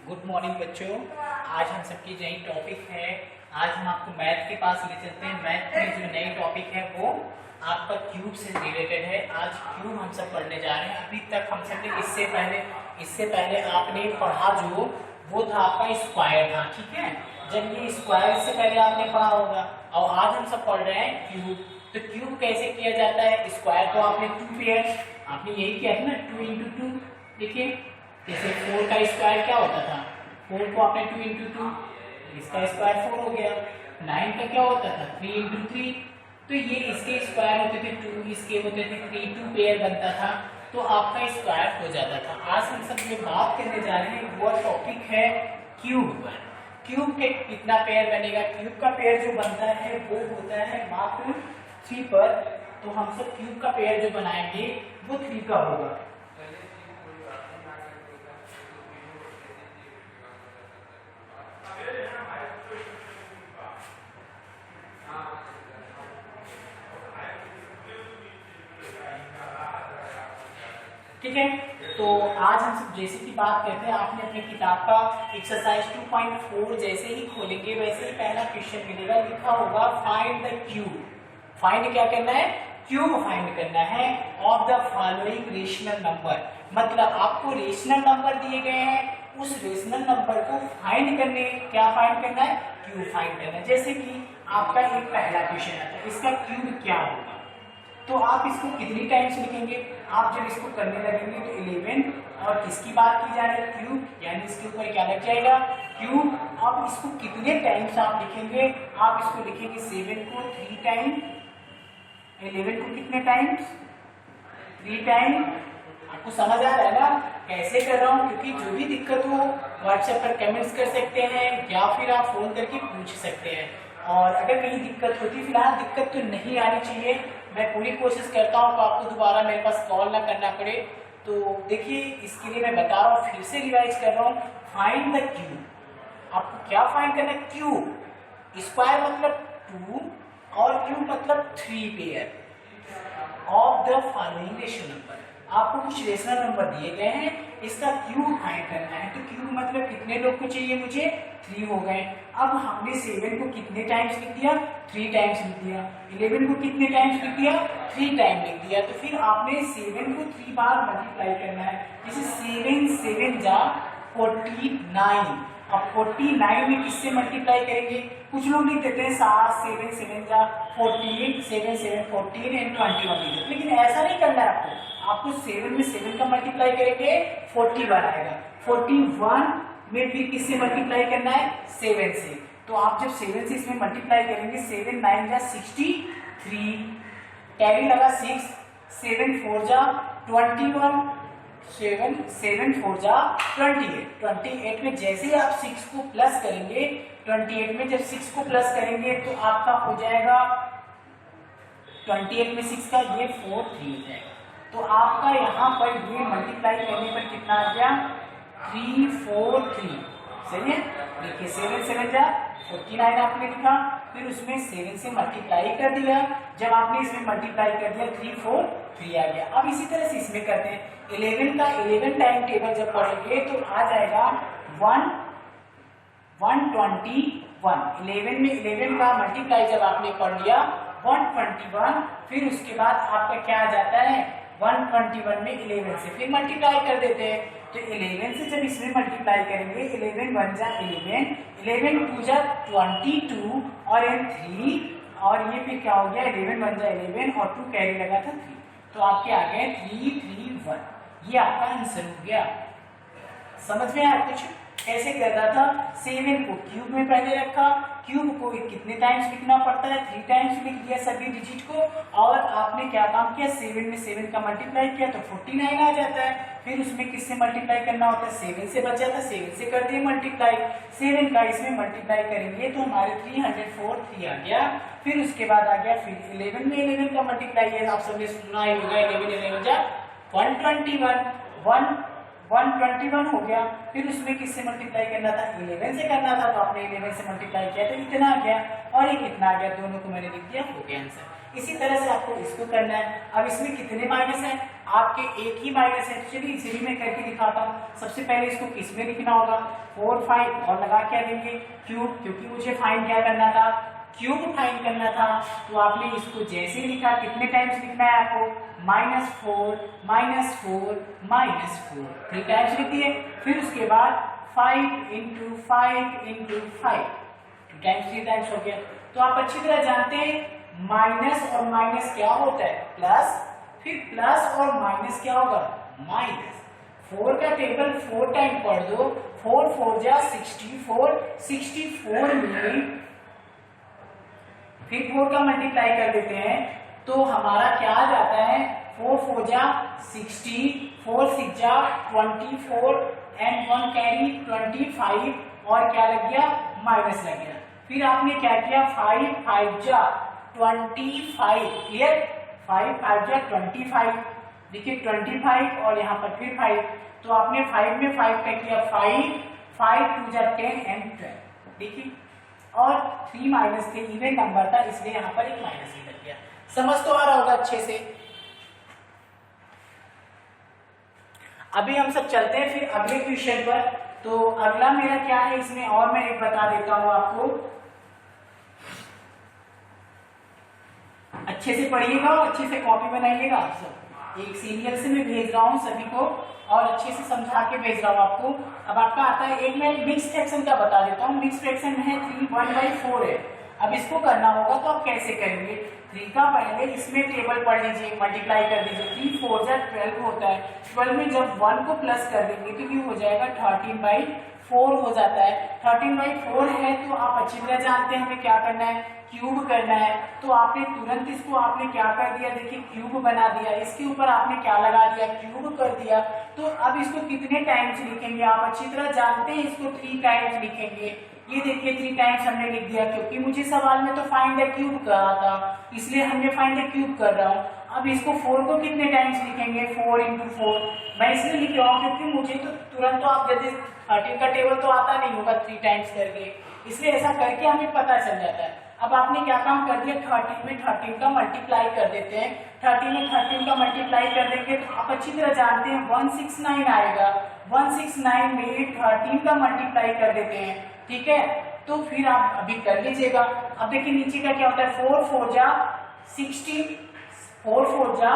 Good morning बच्चों। आज हम सबकी नई टॉपिक है। आज हम आपको मैथ के पास ले चलते हैं। मैथ में जो नई टॉपिक है वो आपका क्यूब से रिलेटेड है। आज क्यूब हम सब पढ़ने जा रहे हैं। अभी तक हम सब ने इससे पहले आपने पढ़ा जो वो था आपका स्क्वायर था, ठीक है। जब ये स्क्वायर से पहले आपने पढ़ा होगा और आज हम सब पढ़ रहे हैं क्यूब। तो क्यूब कैसे किया जाता है? स्क्वायर को आपने 2 पेयर आपने यही किया था ना, 2 into 2। देखिए जैसे 4 का स्क्वायर क्या होता था, 4 को आपने 2 into 2, इसका स्क्वायर 4 हो गया। 9 का क्या होता था, 3 into 3। तो ये इसके स्क्वायर होते थे 2, इसके होते थे 3, 2 पेयर बनता था तो आपका स्क्वायर हो जाता था। आज हम सब जो बात करने जा रहे हैं वो टॉपिक है क्यूब पर। क्यूब के कितना पेयर बनेगा? क्यूब का पेयर जो बनता है वो होता है मात्र 3 पर। तो हम सब क्यूब का पेयर जो बनाएंगे वो 3 का होगा। ठीक है, तो आज हम सब जैसे की बात करते हैं, आपने अपनी किताब का एक्सरसाइज 2.4 जैसे ही खोलेंगे वैसे ही पहला क्वेश्चन मिलेगा, लिखा होगा फाइंड द क्यूब। फाइंड क्या करना है? क्यूब फाइंड करना है of the following rational number. मतलब आपको रेशनल नंबर दिए गए हैं, उस रेशनल नंबर को फाइंड करने, क्या फाइंड करना है? क्यूब फाइंड करना है। जैसे कि आपका एक पहला क्वेश्चन आता है, इसका क्यूब क्या होगा? तो आप इसको कितनी टाइम्स लिखेंगे? आप जब इसको करने लगेंगे तो 11 और किसकी बात की जा रही है? क्यूब, यानी इसके ऊपर क्या लग जाएगा? क्यूब। अब इसको कितने टाइम्स आप लिखेंगे? आप इसको लिखेंगे 7 को 3 टाइम, 11 को कितने टाइम्स? 3 टाइम। आपको समझ आ रहा है ना कैसे कर रहा हूँ? क्योंकि जो भी दिक्कत हो व्हाट्सएप पर कमेंट्स कर सकते हैं या फिर आप फोन करके पूछ सकते हैं। और अगर कहीं दिक्कत होती, फिलहाल दिक्कत तो नहीं आनी चाहिए, मैं पूरी कोशिश करता हूँ तो आपको दोबारा मेरे पास कॉल ना करना पड़े। तो देखिए इसके लिए मैं बता रहा हूँ, फिर से रिवाइज कर रहा हूँ। Find the cube. आपको क्या फाइंड करना है? क्यूब। स्क्वायर मतलब 2 और क्यूब मतलब 3 pair of the following rational number. आपको कुछ रेशनल नंबर दिए गए हैं, इसका क्यूब फाइंड करना है। तो क्यूब मतलब कितने लोग को चाहिए? मुझे 3 हो गए। अब हमने 7 को कितने टाइम्स लिख दिया? 3 टाइम्स लिख दिया। 11 को कितने टाइम्स लिख दिया? 3 टाइम लिख दिया। तो फिर आपने 7 को 3 बार मल्टीप्लाई करना है। जैसे 7 7 जा 49। अब 49 में किससे मल्टीप्लाई करेंगे? कुछ लोग लिख देते हैं 7 7 7 जा 14, 7 7 14 एंड 21 लिख देते, लेकिन ऐसा नहीं करना है आपको। आपको 7 में 7 का मल्टीप्लाई करेंगे 41 आएगा। 41 में फिर किससे मल्टीप्लाई करना है? 7 से। तो आप जब 7 से इसमें मल्टीप्लाई करेंगे 7 9 जा 63, कैरी लगा 6, 7 4 जा 21, 7 4 जा 28। 28 में जैसे ही आप 6 को प्लस करेंगे, 28 में जब 6 को प्लस करेंगे तो आपका हो जाएगा 28 में 6 का ये 4 3 हो जाएगा। तो आपका यहाँ पर ये मल्टीप्लाई करने पर कितना आ गया? 3 4 3। सही है। देखिए 7 7 जा 49 आपने लिखा, फिर उसमें 7 से मल्टीप्लाई कर दिया। जब आपने इसमें मल्टीप्लाई कर दिया 3 4 3 आ गया। अब इसी तरह से इसमें करते हैं 11 का 11 टाइम टेबल जब पढ़ेंगे तो आ जाएगा 121। 11 में 11 का मल्टीप्लाई जब आपने पढ़ लिया 121, फिर उसके बाद आपका क्या आ जाता है? 121 में 11 से फिर मल्टीप्लाई कर देते हैं। तो 11 से जब इसमें मल्टीप्लाई करेंगे 11 1 जा 11, 11 2 जा 22 और 3, और ये फिर क्या हो गया? 11 1 जा 11 और 2 कैरी लगा था 3, तो आपके आ गए 3 3 1। ये आपका आंसर हो गया। समझ में आया कुछ कैसे कर रहा था? 7 को क्यूब में पहले रखा, क्यूब को कितने टाइम्स लिखना पड़ता है? 3 टाइम्स लिख दिया सभी डिजिट को, और आपने क्या काम किया? 7 में 7 का मल्टीप्लाई किया तो 49 आ जाता है। फिर उसमें किससे मल्टीप्लाई करना होता है? 7 से बचा था, 7 से कर दिए मल्टीप्लाई। 7 का इसमें मल्टीप्लाई करेंगे तो हमारे 304 3 आ गया। फिर उसके बाद आ गया फिर 11 में 11 का मल्टीप्लाई है, आप सबने सुना ही होगा, 11 11 जा 121 121 हो गया। फिर उसमें किससे मल्टीप्लाई करना था? 11 से करना था, तो आपने 11 से मल्टीप्लाई किया तो इतना आ गया, और ये कितना आ गया? दोनों को मैंने लिख दिया, हो गया आंसर। इसी तरह से आपको इसको करना है। अब इसमें कितने माइनस है? आपके एक ही माइनस है। चलिए इसे भी मैं करके दिखाता हूँ। सबसे पहले इसको किस में लिखना होगा, 4 5 और लगा क्या देंगे, क्यूब, क्योंकि मुझे फाइंड क्या करना था, क्यूब फाइंड करना था। तो आपने इसको जैसे लिखा, कितने टाइम्स लिखना है आपको, -4 -4 -4 3 टाइम्स लिख दिए। फिर उसके बाद 5 × 5 × 5 2 टाइम्स 3 टाइम्स हो गया। तो आप अच्छी तरह जानते हैं माइनस और माइनस क्या होता है, प्लस, फिर प्लस और माइनस क्या होगा, माइनस। 4 का टेबल 4 टाइम पढ़ दो, 4 4 जा 64, 64 में फिर 4 का मल्टीप्लाई कर देते हैं तो हमारा क्या आ जाता है, 4 4 जा 60, 4 6 जा 24 एंड 1 कैरी 25 और क्या लग गया, माइनस लग गया। फिर आपने क्या किया, 5 5 जा 25, क्लियर, 5 5 जा 25, देखिए 25 और यहाँ पर फिर 5, तो आपने 5 में 5 का किया 5 5 2 जा 10 एंड 12, देखिए, और 3 माइनस थे, इवन नंबर था, इसलिए यहाँ पर एक माइनस ही लग गया। समझ तो आ रहा होगा अच्छे से। अभी हम सब चलते हैं फिर अगले क्वेश्चन पर। तो अगला मेरा क्या है इसमें, और मैं एक बता देता हूं आपको, अच्छे से पढ़िएगा और अच्छे से कॉपी बनाइएगा। आप सब एक सीरियल से मैं भेज रहा हूं सभी को और अच्छे से समझा के भेज रहा हूं आपको। अब आपका आता है एक, मैं मिक्स फ्रैक्शन का बता देता हूं। मिक्स फ्रैक्शन है 3 1/4 है। अब इसको करना होगा तो आप कैसे करेंगे, 3 का पहले इसमें टेबल पढ़ लीजिए, मल्टीप्लाई कर दीजिए, 3 4 जा 12 होता है। 12 में जब 1 को प्लस कर देंगे तो ये हो जाएगा 13/4 हो जाता है। 13/4 है तो आप अच्छी तरह जानते हैं हमें क्या करना है, क्यूब करना है। तो आपने तुरंत इसको आपने क्या कर दिया, देखिए क्यूब बना दिया, इसके ऊपर आपने क्या लगा दिया, क्यूब कर दिया। तो अब इसको कितने टाइम्स लिखेंगे, आप अच्छी तरह जानते हैं इसको 3 टाइम्स लिखेंगे। ये देखिए 3 टाइम्स हमने लिख दिया, क्योंकि मुझे सवाल में तो फाइंड द क्यूब कहा था, इसलिए हमने फाइंड द क्यूब कर रहा हूँ। अब इसको 4 को कितने टाइम्स लिखेंगे, 4 × 4। मैं इसलिए लिख रहा हूँ क्योंकि मुझे तो तुरंत, तो आप जैसे 13 का टेबल तो आता नहीं होगा 3 टाइम्स करके, इसलिए ऐसा करके हमें पता चल जाता है। अब आपने क्या काम कर दिया, 13 में 13 का मल्टीप्लाई कर देते हैं। 13 में 13 का मल्टीप्लाई कर देंगे तो आप अच्छी तरह जानते हैं 169 आएगा। 169 में 13 का मल्टीप्लाई कर देते हैं, ठीक है। तो फिर आप अभी कर लीजिएगा। अब देखिए नीचे का क्या होता है, 4 4 जा 16, 4 4 जा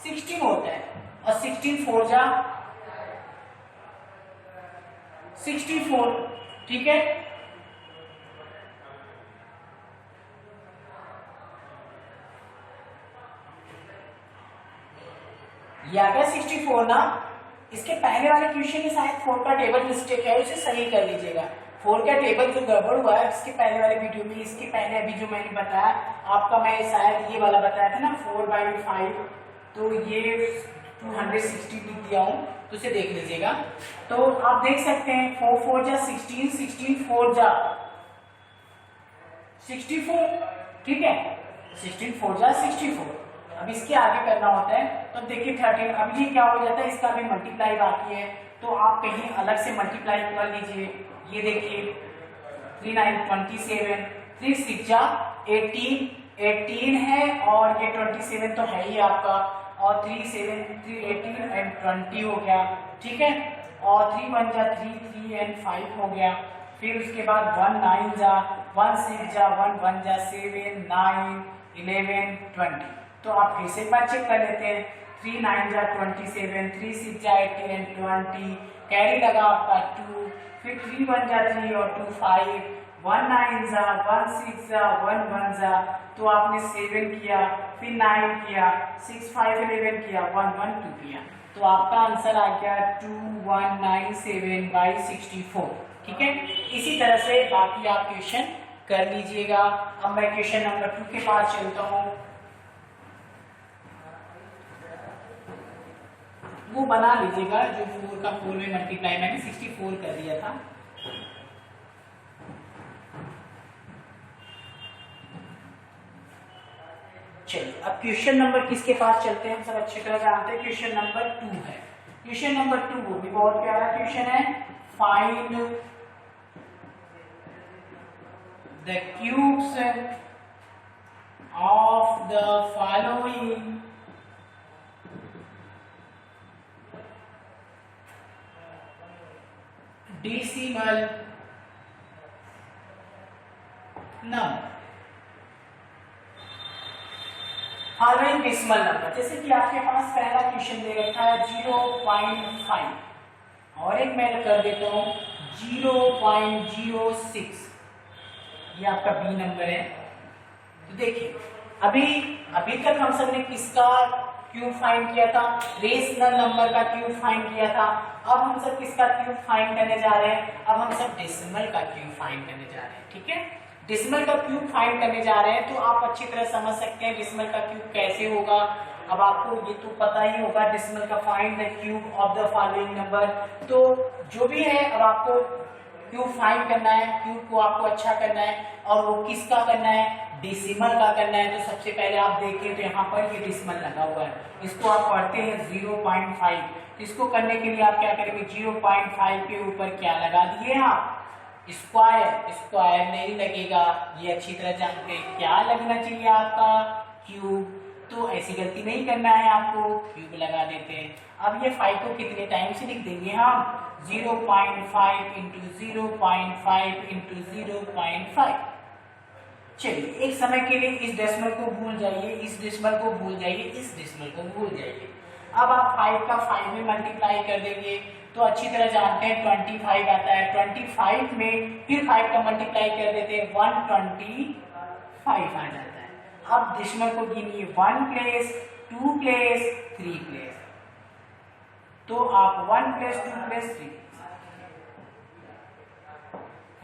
16 होता है, और 16 4 जा 64, ठीक है। ये आ गया 64 ना। इसके पहले वाले क्वेश्चन में शायद 4 का टेबल मिस्टेक है, उसे सही कर लीजिएगा। 4 का टेबल जो गड़बड़ हुआ है इसके पहले वाले वीडियो में, इसके पहले अभी जो मैंने बताया आपका, मैं शायद ये वाला बताया था ना 4/5, तो ये 260 लिख दिया हूँ, तो उसे देख लीजिएगा। तो आप देख सकते हैं 4 4 जा 16, 16 4 जा 64, ठीक है, 16 4 जा 64। अब इसके आगे करना होता है, तो देखिए 13, अब ये क्या हो जाता है, इसका भी मल्टीप्लाई बाकी है, तो आप कहीं अलग से मल्टीप्लाई कर लीजिए। ये देखिए 3 9 27, 3 6 जा 18 है, और ये 27 तो है ही आपका, और 3 7 3 18 एंड 20 हो गया, ठीक है। और 3 1 जा 3 3 एंड 5 हो गया। फिर उसके बाद 1 9 जा 1 6 जा 1 1 जा 7 9 11 20। तो आप फिर से एक बार चेक कर लेते हैं, 3 9 जा 27, 3 6 जा 18 एंड 20, कैरी लगा आपका 2, फिर 3 1 जा 3 और 2 5, 1 9 जा 1 6 जा 1 1 जा, तो आपने 7 किया, फिर 9 किया, 6 5 11 किया, 1 1 2 किया, तो आपका आंसर आ गया 2197/64, ठीक है। इसी तरह से बाकी आप क्वेश्चन कर लीजिएगा। अब मैं क्वेश्चन नंबर 2 के पास चलता हूँ। वो बना लीजिएगा जो 4 का 4 में मल्टीप्लाई मैंने 64 कर दिया था। चलिए अब क्वेश्चन नंबर किसके पास चलते हैं, हम सब अच्छी तरह जानते हैं क्वेश्चन नंबर 2 है। क्वेश्चन नंबर 2 वो भी बहुत प्यारा क्वेश्चन है, find the cubes of the following decimal number. Following decimal number, जैसे कि आपके पास पहला क्वेश्चन दे रखा है 0.5 और एक मैं कर देता हूं 0.06, ये आपका बी नंबर है। तो देखिए अभी तक हम सब ने किसका क्यूब फाइंड किया था, रेशनल नंबर का क्यूब फाइंड किया था। अब हम सब किसका क्यूब फाइंड करने जा रहे हैं, अब हम सब डेसिमल का क्यूब फाइंड करने जा रहे हैं। ठीक है, डेसिमल का क्यूब फाइंड करने जा रहे हैं, तो आप अच्छी तरह समझ सकते हैं डेसिमल का क्यूब कैसे होगा। अब आपको ये तो पता ही होगा डेसिमल का find the cube of the following number. तो जो भी है, अब आपको क्यूब फाइंड करना है, क्यूब को आपको अच्छा करना है, और वो किसका करना है, डेसिमल का करना है। तो सबसे पहले आप देखिए तो यहाँ पर ये डेसिमल लगा हुआ है, इसको आप पढ़ते हैं 0.5। इसको करने के लिए आप क्या करेंगे, 0.5 के ऊपर क्या लगा दिए आप, स्क्वायर। स्क्वायर नहीं लगेगा, ये अच्छी तरह जानते हैं, क्या लगना चाहिए आपका, क्यूब। तो ऐसी गलती नहीं करना है आपको, क्यूब लगा देते हैं। अब ये 5 को कितने टाइम से लिख देंगे हम, 0.5 इंटू 0.5 इंटू 0.5। चलिए एक समय के लिए इस डेसिमल को भूल जाइए, इस डेसिमल को भूल जाइए, इस डेसिमल को भूल जाइए। अब आप 5 का 5 में मल्टीप्लाई कर देंगे तो अच्छी तरह जानते हैं 25 आता है। 25 में फिर 5 का मल्टीप्लाई कर देते हैं, 125 आ जाता है। अब डेसिमल को गिनिए, 1 प्लेस, 2 प्लेस, 3 प्लेस। तो आप 1 प्लेस 2 प्लेस 3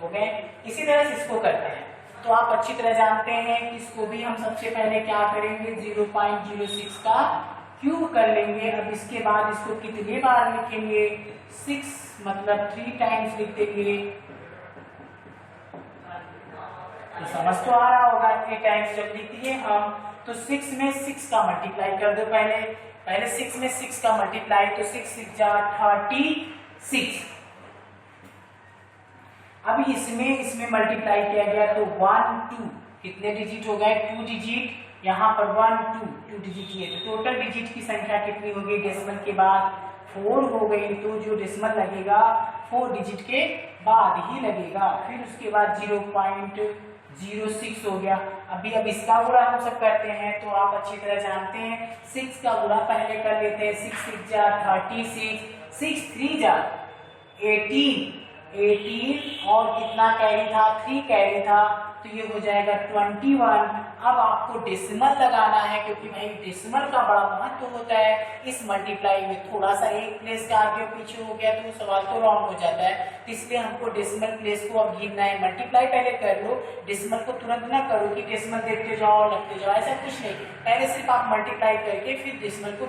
हो गए। इसी तरह से इसको करते हैं। तो आप अच्छी तरह जानते हैं कि इसको भी हम सबसे पहले क्या करेंगे, 0.06 का क्यूब कर लेंगे। अब इसके बाद इसको कितने बार लिखेंगे, 6 मतलब 3 टाइम्स लिख देंगे। तो समझ तो आ रहा होगा, 3 टाइम्स जब लिख दिए हम, तो 6 में 6 का मल्टीप्लाई कर दो। पहले 6 में 6 का मल्टीप्लाई, तो 6 6 जा 36। अब इसमें मल्टीप्लाई किया गया तो 1 2 कितने डिजिट हो गए, 2 डिजिट। यहाँ पर 1 2 डिजिट ये, तो टोटल डिजिट की संख्या कितनी होगी डेसिमल के बाद, 4 हो गई। तो जो डेसिमल लगेगा 4 डिजिट के बाद ही लगेगा। फिर उसके बाद 0.06 हो गया। अब इसका गुणा हम सब करते हैं, तो आप अच्छी तरह जानते हैं 6 का गुणा पहले कर लेते हैं, 6 6 जा 36, 6 3 जा 18 और कितना कैरी था, 3 कैरी था, तो ये हो जाएगा 21। अब आपको डेसिमल लगाना है, क्योंकि भाई डेसिमल का बड़ा महत्व होता है। इस मल्टीप्लाई में थोड़ा सा एक प्लेस का आगे पीछे हो गया तो सवाल तो रॉन्ग हो जाता है। इसलिए हमको डेसिमल प्लेस को अब गिनना है। मल्टीप्लाई पहले कर लो, डेसिमल को तुरंत ना करो कि डेसिमल देखते जाओ लगते जाओ, ऐसा कुछ नहीं। पहले सिर्फ आप मल्टीप्लाई करके फिर डेसिमल को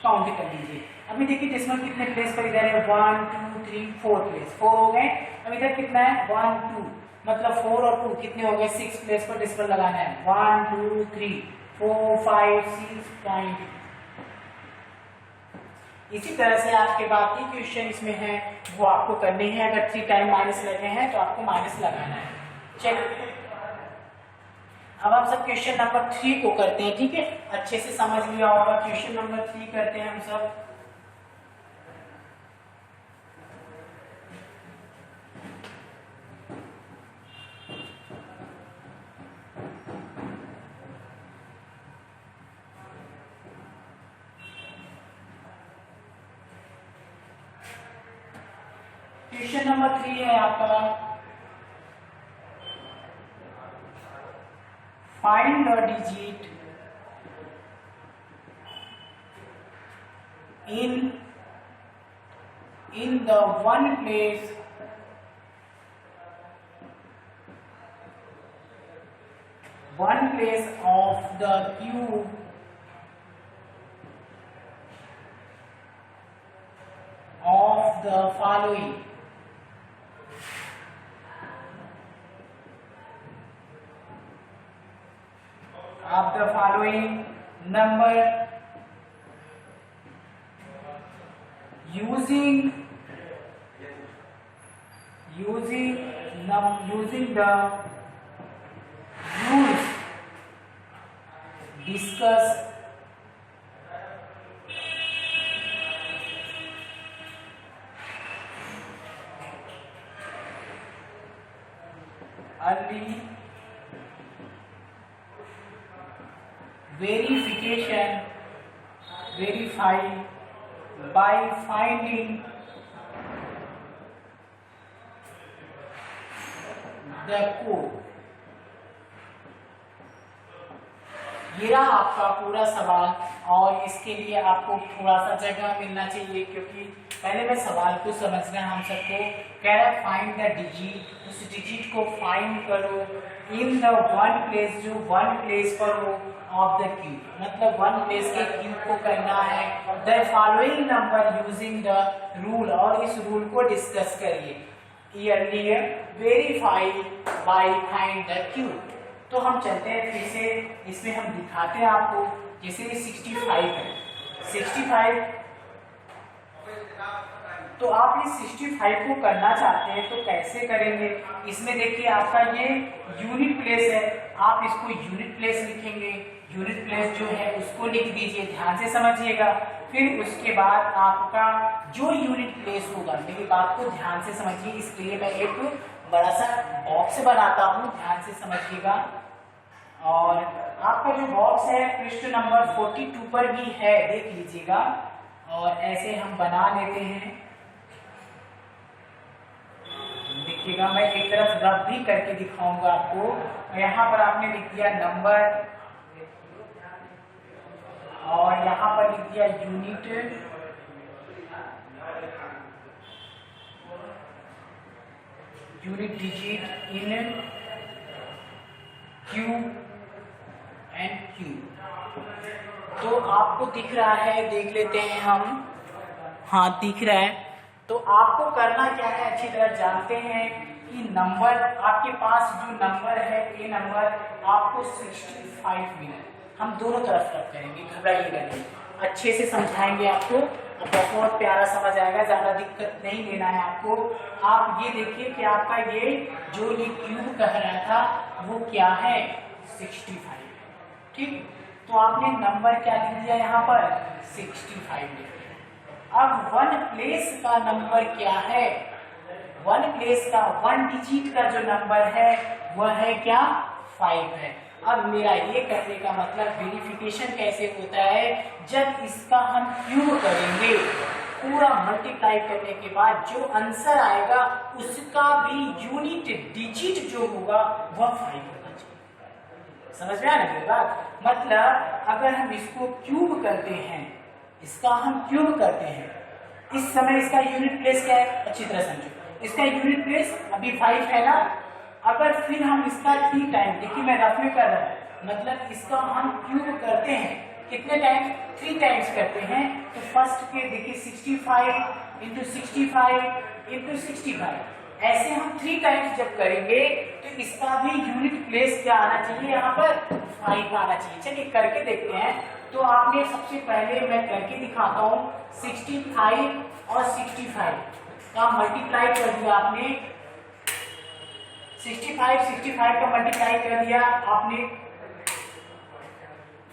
काउंट कर लीजिए। अभी देखिए डेसिमल कितने प्लेस पर इधर है, 1 2 3 4 प्लेस, 4 हो गए। अब इधर कितना है, 1 2 मतलब 4 और 2 कितने हो गए, 6 प्लेस पर डेसिमल लगाना है, 1 2 3 4 5 6 पॉइंट। इसी तरह से आपके बाकी क्वेश्चन इसमें है वो आपको करने हैं। अगर 3 टाइम माइनस लगे हैं तो आपको माइनस लगाना है। चलिए अब हम सब क्वेश्चन नंबर 3 को करते हैं। ठीक है, अच्छे से समझ लिया होगा। क्वेश्चन नंबर 3 करते हैं हम सब। क्वेश्चन नंबर 3 है आपका, find the digit in the one place of the cube of the following. Number using the rules discussed early verification, verify by finding the code। ये रहा आपका पूरा सवाल, और इसके लिए आपको थोड़ा सा जगह मिलना चाहिए, क्योंकि पहले मैं सवाल को समझना है हम सबको। कह रहा है फाइंड द डिजिट, उस डिजिट को फाइंड करो इन द वन प्लेस, जो वन प्लेस पर हो ऑफ द क्यूब, मतलब वन प्लेस के क्यूब को करना है। The following number using the rule, और इस रूल को डिस्कस करिए। Yearly verify bye find the cube. तो हम चलते हैं फिर से, इसमें हम दिखाते हैं आपको। जैसे 65 है, 65, तो आप इस 65 को करना चाहते हैं तो कैसे करेंगे। इसमें देखिए आपका ये यूनिट प्लेस है, आप इसको यूनिट प्लेस लिखेंगे। यूनिट प्लेस जो है उसको लिख दीजिए, ध्यान से समझिएगा। फिर उसके बाद आपका जो यूनिट प्लेस होगा, मेरी बात को ध्यान से समझिए, इसके लिए मैं एक बड़ा सा बॉक्स बनाता हूँ, ध्यान से समझिएगा। और आपका जो बॉक्स है पृष्ठ नंबर 42 पर भी है, देख लीजिएगा। और ऐसे हम बना लेते हैं, देखिएगा। मैं एक तरफ रब भी करके दिखाऊंगा आपको। यहाँ पर आपने लिख दिया नंबर, और यहाँ पर लिख दिया unit, unit digit in cube and cube. तो आपको दिख रहा है, देख लेते हैं हम। हाँ, दिख रहा है। तो आपको करना क्या है, अच्छी तरह जानते हैं कि नंबर आपके पास जो नंबर है, ये नंबर आपको 65 मिला। हम दोनों तरफ रब करेंगे, घबराइएगा नहीं, अच्छे से समझाएंगे आपको, बहुत प्यारा समझ आएगा, ज्यादा दिक्कत नहीं लेना है आपको। आप ये देखिए कि आपका ये जो ये क्यूब कह रहा था वो क्या है, 65, ठीक। तो आपने नंबर क्या लिख दिया यहाँ पर, 65 लिख दिया। अब वन प्लेस का नंबर क्या है, वन प्लेस का, वन डिजिट का जो नंबर है वह है क्या, 5 है। अब मेरा ये करने का मतलब वेरिफिकेशन कैसे होता है, जब इसका हम क्यूब करेंगे, पूरा मल्टीप्लाई करने के बाद जो आंसर आएगा उसका भी यूनिट डिजिट जो होगा वह 5 होना चाहिए। समझ में आ रही है बात। मतलब अगर हम इसको क्यूब करते हैं, इसका हम क्यूब करते हैं, इस समय इसका यूनिट प्लेस क्या है, अच्छी तरह समझो। इसका यूनिट प्लेस अभी 5 है ना। अगर फिर हम इसका 3 टाइम, देखिए मैं रफ में कर रहा हूँ, मतलब इसका हम क्यूब करते हैं कितने टाइम, 3 टाइम्स करते हैं। तो फर्स्ट के देखिए 65 इंटू 65 इंटू 65, ऐसे हम 3 टाइम्स जब करेंगे तो इसका भी यूनिट प्लेस क्या आना चाहिए, यहाँ पर 5 आना चाहिए। चलिए करके देखते हैं। तो आपने सबसे पहले मैं करके दिखाता हूँ, 65 और 65 का मल्टीप्लाई कर दिया आपने, 65 का मल्टीप्लाई कर दिया आपने,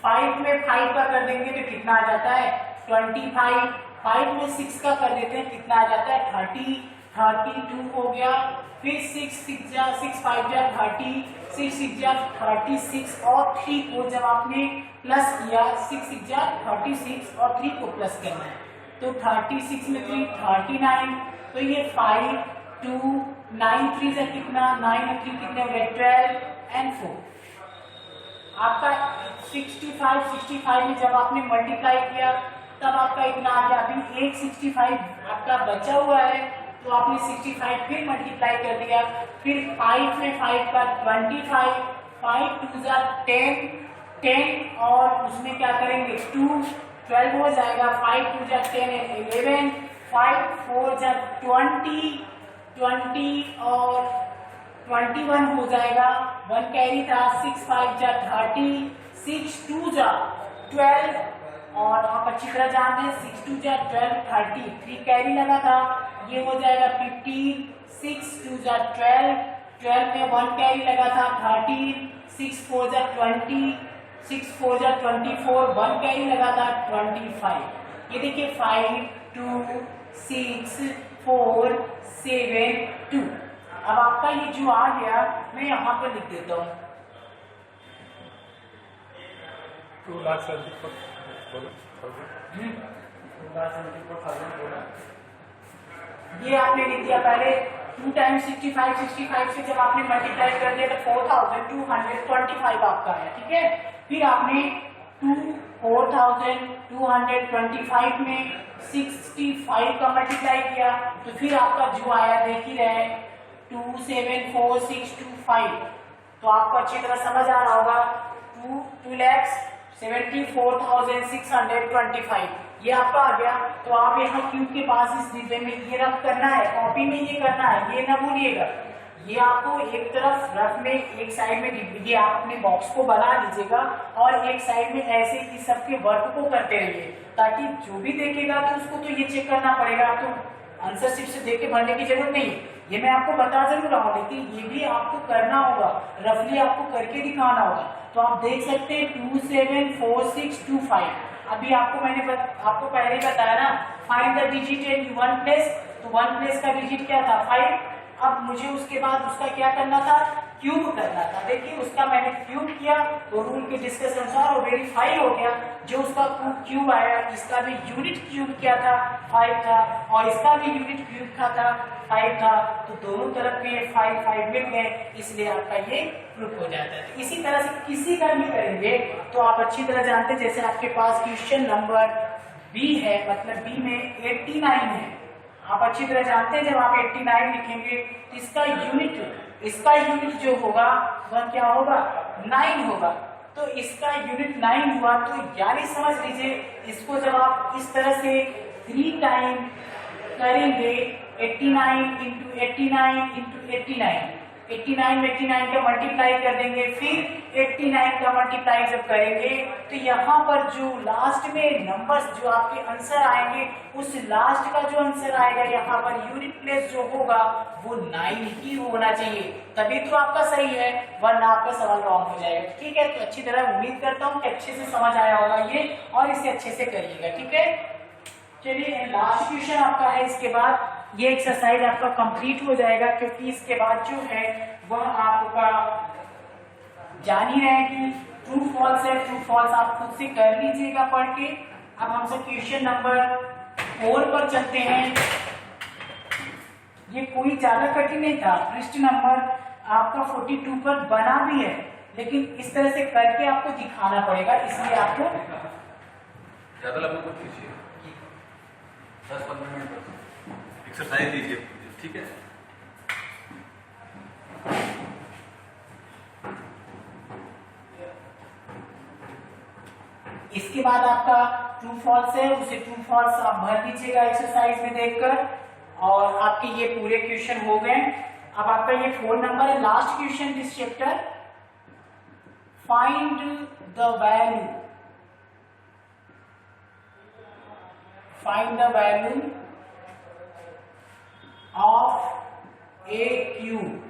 5 में 5 का कर देंगे तो कितना आ जाता है, 25। 5 में 6 का कर देते हैं, कितना आ जाता है, 30, 32 हो गया। फिर 6 5 जा 30, 6 6 जा 36, और 3 को जब आपने प्लस किया, 6 6 जा 36 और 3 को प्लस करना है, तो 36 में 3 39। तो ये 5 2 9 3 से कितना, 9 और 3 कितने हो गए, 12 एंड 4। आपका 65 में जब आपने मल्टीप्लाई किया तब आपका इतना आ गया। अभी एक 65 आपका बचा हुआ है, तो आपने 65 फिर मल्टीप्लाई कर दिया। फिर 5 में 5 का 25, 5 2 जा 10 और उसमें क्या करेंगे 2, 12 हो जाएगा। 5 2 जा 10 11, 5 4 जा 20 और 21 हो जाएगा। 1 कैरी था, 6 5 जा 30, 6 2 जा 12, और आप अच्छी तरह जानते हैं 6 2 जा 12 30, 3 कैरी लगा था, ये हो जाएगा 15, 6 2 जा 12 में 1 कैरी लगा था 13, 6 4 जा 20, 6 4 जा 24, 1 कैरी लगा था 25। ये देखिए 5 2 6 4 7 2। अब आपका आपका ये जो आ गया मैं यहाँ पर लिख देता हूँ 2,74,000 ये आपने लिख दिया पहले 2 टाइम्स 65 से जब आपने मल्टीप्लाई कर दिया तो 4,225 आपका आया, ठीक है। फिर आपने 4,225 में 65 का मल्टीप्लाई किया तो फिर आपका जो आया देख ही रहे 274625। तो आपको अच्छी तरह समझ आ रहा होगा 2,74,625 ये आपका आ गया। तो आप यहाँ क्यूब के पास इस डिब्बे में ये रफ करना है, कॉपी में ये करना है, ये ना भूलिएगा। ये आपको एक तरफ रफ में एक साइड में ये आप अपने बॉक्स को बना लीजिएगा और एक साइड में ऐसे ही सबके वर्क को करते रहिए ताकि जो भी देखेगा तो उसको तो ये चेक करना पड़ेगा। आपको आंसर शीट से देख के भरने की जरूरत नहीं, ये मैं आपको बता जरूर रहा हूँ लेकिन ये भी आपको करना होगा, रफली आपको करके दिखाना होगा। तो आप देख सकते हैं 274625। अभी मैंने आपको पहले ही बताया ना find the digit in one place, तो वन प्लेस का डिजिट क्या था 5। अब मुझे उसके बाद उसका क्या करना था क्यूब करना था। देखिए उसका मैंने क्यूब किया तो रूल के डिस्कस अनुसार वो वेरीफाई हो गया। जो उसका क्यूब आया इसका भी यूनिट क्यूब क्या था 5 था और इसका भी यूनिट क्यूब का था 5 था। तो दोनों तरफ के 5 मिल गए इसलिए आपका ये प्रूफ हो जाता है। इसी तरह से किसी का भी करेंगे तो आप अच्छी तरह जानते हैं जैसे आपके पास क्वेश्चन नंबर बी है मतलब बी में 89 है। आप अच्छी तरह जानते हैं जब आप 89 लिखेंगे तो इसका यूनिट जो होगा वह क्या होगा 9 होगा। तो इसका यूनिट 9 हुआ तो यानी समझ लीजिए इसको जब आप इस तरह से 3 टाइम करेंगे 89 इंटू 89 इंटू 89 में 89 का मल्टीप्लाई कर देंगे फिर 89 का मल्टीप्लाई जब करेंगे तो यहाँ पर जो लास्ट में नंबर्स जो आपके आंसर आएंगे उस लास्ट का जो आंसर आएगा यहाँ पर यूनिट प्लेस जो होगा वो 9 ही होना चाहिए तभी तो आपका सही है वरना आपका सवाल रॉन्ग हो जाएगा। ठीक है, तो अच्छी तरह उम्मीद करता हूँ कि अच्छे से समझ आया होगा ये और इसे अच्छे से करिएगा। ठीक है, चलिए लास्ट क्वेश्चन आपका है, इसके बाद ये एक्सरसाइज आपका कंप्लीट हो जाएगा क्योंकि इसके बाद जो है वह आपका जान ही रहे कि ट्रू फॉल्स है। ट्रू फॉल्स आप खुद से कर लीजिएगा पढ़ के। अब हम सब क्वेश्चन नंबर 4 पर चलते हैं। ये कोई ज्यादा कठिन नहीं था, पृष्ठ नंबर आपका 42 पर बना भी है लेकिन इस तरह से करके आपको दिखाना पड़ेगा इसलिए आपको ज्यादा लंबा मत कीजिए, 10-15 मिनट एक्सरसाइज दीजिए। ठीक है, इसके बाद आपका ट्रू फॉल्स है, उसे ट्रू फॉल्स आप भर दीजिएगा एक्सरसाइज में देखकर और आपके ये पूरे क्वेश्चन हो गए। अब आपका ये 4 नंबर है, last question this chapter. Find the value of a cube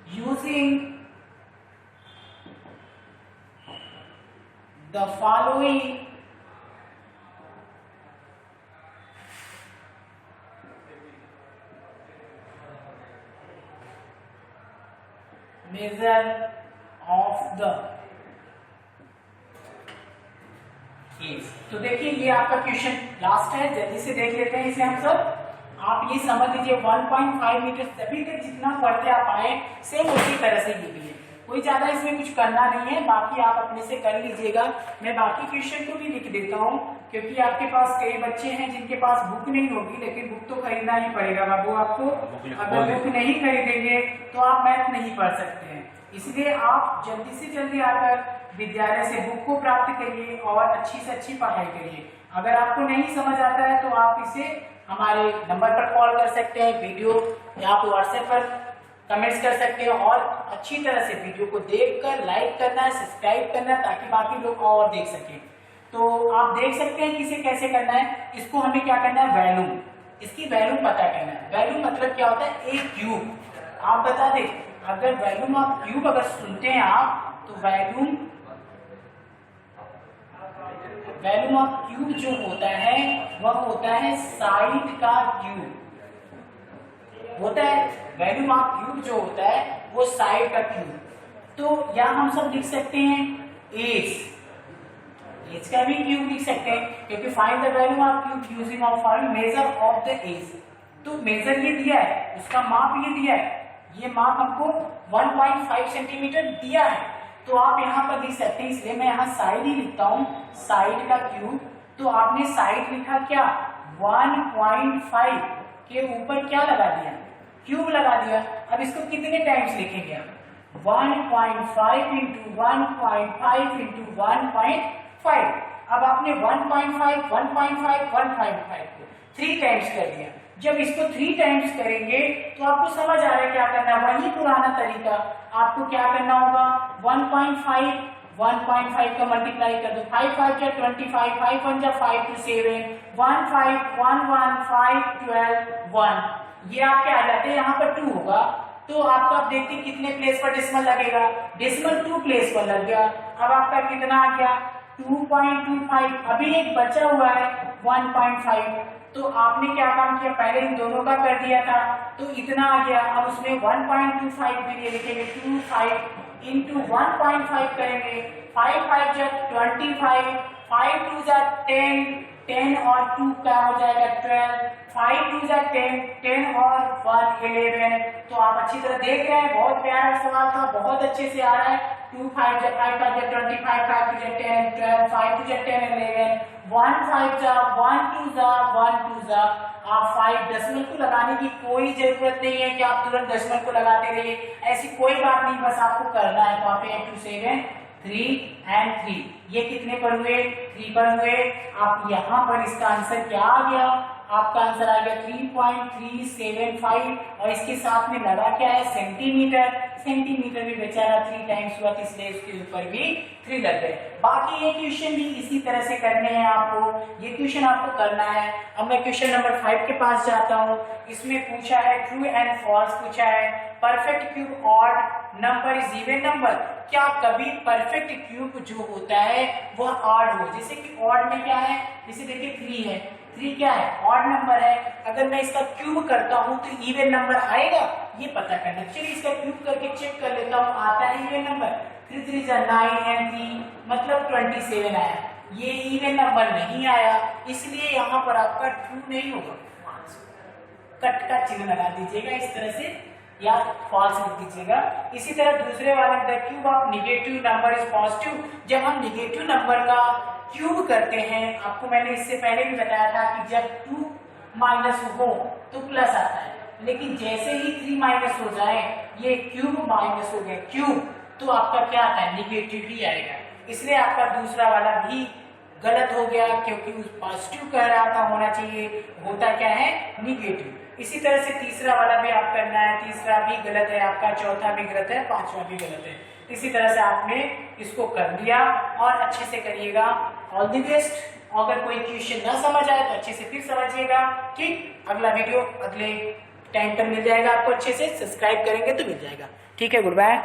using the following measure of the case। तो देखिए ये आपका क्वेश्चन लास्ट है, जल्दी से देख लेते हैं इसे हम सब। आप ये समझ लीजिए 1.5 मीटर अभी तक जितना पढ़ते आप आए सेम उसी तरह से ये भी है, कोई ज्यादा इसमें कुछ करना नहीं है, बाकी आप अपने से कर लीजिएगा। मैं बाकी क्वेश्चन को भी लिख देता हूँ क्योंकि आपके पास कई बच्चे हैं जिनके पास बुक नहीं होगी लेकिन बुक तो खरीदना ही पड़ेगा बाबू आपको। अगर बुक नहीं खरीदेंगे तो आप मैथ नहीं पढ़ सकते हैं, इसलिए आप जल्दी से जल्दी आकर विद्यालय से बुक को प्राप्त करिए और अच्छी से अच्छी पढ़ाई करिए। अगर आपको नहीं समझ आता है तो आप इसे हमारे नंबर पर कॉल कर सकते हैं, वीडियो या आप व्हाट्सएप पर कमेंट्स कर सकते हैं और अच्छी तरह से वीडियो को देखकर लाइक करना है, सब्सक्राइब करना है ताकि बाकी लोग और देख सकें। तो आप देख सकते हैं कि इसे कैसे करना है। इसको हमें क्या करना है वैल्यूम, इसकी वैल्यूम पता करना है। वैल्यूम मतलब क्या होता है ए क्यूब। आप बता दें अगर वैल्यूम ऑफ क्यूब अगर सुनते हैं आप तो वैल्यूम ऑफ क्यूब जो होता है वह होता है साइड का क्यूब। होता है वैल्यूम ऑफ क्यूब जो होता है वो साइड का क्यूब। तो यहाँ हम सब लिख सकते हैं एज का भी क्यूब लिख सकते हैं क्योंकि find the value of cube using of find measure of the edge. तो मेजर ये दिया है, उसका माप ये दिया है, ये माप हमको 1.5 सेंटीमीटर दिया है। तो आप यहाँ पर लिख सकते हैं, इसलिए मैं यहाँ साइड ही लिखता हूँ, साइड का क्यूब। तो आपने साइड लिखा क्या 1.5 के ऊपर क्या लगा दिया क्यूब लगा दिया। अब इसको कितने टाइम्स लिखेंगे हम 1.5 इंटू 1.5 इंटू 1.5। अब आपने 1.5 1.5 1.5 को 3 टाइम्स कर दिया। जब इसको 3 टाइम्स करेंगे तो आपको समझ आ रहा है क्या करना है, वही पुराना तरीका। आपको क्या करना होगा 1.5 का मल्टीप्लाई कर दो, 5 5 जा 25, 5 1 जा 5 2 7, 1 5 1 1 5 12 1। ये आपके आ जाते हैं, यहाँ पर 2 होगा। तो आपको आप देखते हैं कितने प्लेस पर डेसिमल लगेगा, डेसिमल 2 प्लेस पर लग गया। अब आपका कितना आ गया 2.25। अभी एक बचा हुआ है 1.5। तो आपने क्या काम किया, पहले इन दोनों का कर दिया था तो इतना आ गया। अब उसमें 1.25 के लिए लिखेंगे 25 इंटू 1.5 करेंगे, 5 5 जा 25, 5 2 जा 10, 10 और 2 क्या हो जाएगा 12, 5 2 जा 10, 10 और 1 11। तो आप अच्छी तरह देख रहे हैं, बहुत प्यारा सवाल था, बहुत अच्छे से आ रहा है। 2 5 जा 5 5 जा 25, 5 2 जा 10, 12, 5 2 जा 10 11, 1 5 जा 1 2 जा 1 2 जा। आप 5 डेसिमल को लगाने की कोई जरूरत नहीं है कि आप तुरंत डेसिमल को लगाते रहिए, ऐसी कोई बात नहीं, बस आपको करना है। तो आप 8 2 7 3 and 3 ये कितने पर हुए 3 पर हुए। आप यहाँ पर इसका आंसर क्या आ गया, आपका आंसर आ गया 3.375 और इसके साथ में लगा क्या है सेंटीमीटर। सेंटीमीटर भी बेचारा 3 टाइम्स हुआ, इसलिए उसके ऊपर भी 3 लग गए। बाकी ये क्वेश्चन भी इसी तरह से करने हैं आपको, ये क्वेश्चन आपको करना है। अब मैं क्वेश्चन नंबर 5 के पास जाता हूँ। इसमें पूछा है ट्रू एंड फॉल्स पूछा है। Perfect cube odd number is even number. क्या कभी परफेक्ट क्यूब जो होता है वह ऑड हो, जैसे कि ऑड में क्या है, जैसे देखिए 3 है, 3 क्या है ऑड नंबर है। अगर मैं इसका क्यूब करता हूं तो इवन नंबर आएगा, ये पता करना। चलिए इसका क्यूब करके चेक कर लेता हूं, आता है इवन नंबर। 3 3 जा 9 and 3 मतलब 27 आया, ये इवन नंबर नहीं आया, इसलिए यहाँ पर आपका ट्रू नहीं होगा, कट का चिन्ह लगा दीजिएगा इस तरह से या फॉल्स लिख दीजिएगा। इसी तरह दूसरे वाले the cube of negative number is positive. जब हम नेगेटिव नंबर का क्यूब करते हैं, आपको मैंने इससे पहले भी बताया था कि जब 2 माइनस हो तो प्लस आता है, लेकिन जैसे ही 3 माइनस हो जाए, ये क्यूब माइनस हो गया क्यूब, तो आपका क्या आता है निगेटिव ही आएगा। इसलिए आपका दूसरा वाला भी गलत हो गया, क्योंकि उस पॉजिटिव कह रहा था होना चाहिए, होता क्या है निगेटिव। इसी तरह से तीसरा वाला भी आप करना है, तीसरा भी गलत है आपका, चौथा भी गलत है, पांचवा भी गलत है। इसी तरह से आपने इसको कर लिया और अच्छे से करिएगा। All the best. अगर कोई क्वेश्चन ना समझ आए तो अच्छे से फिर समझिएगा। ठीक, अगला वीडियो अगले टाइम पर मिल जाएगा आपको, अच्छे से सब्सक्राइब करेंगे तो मिल जाएगा। ठीक है, गुड बाय।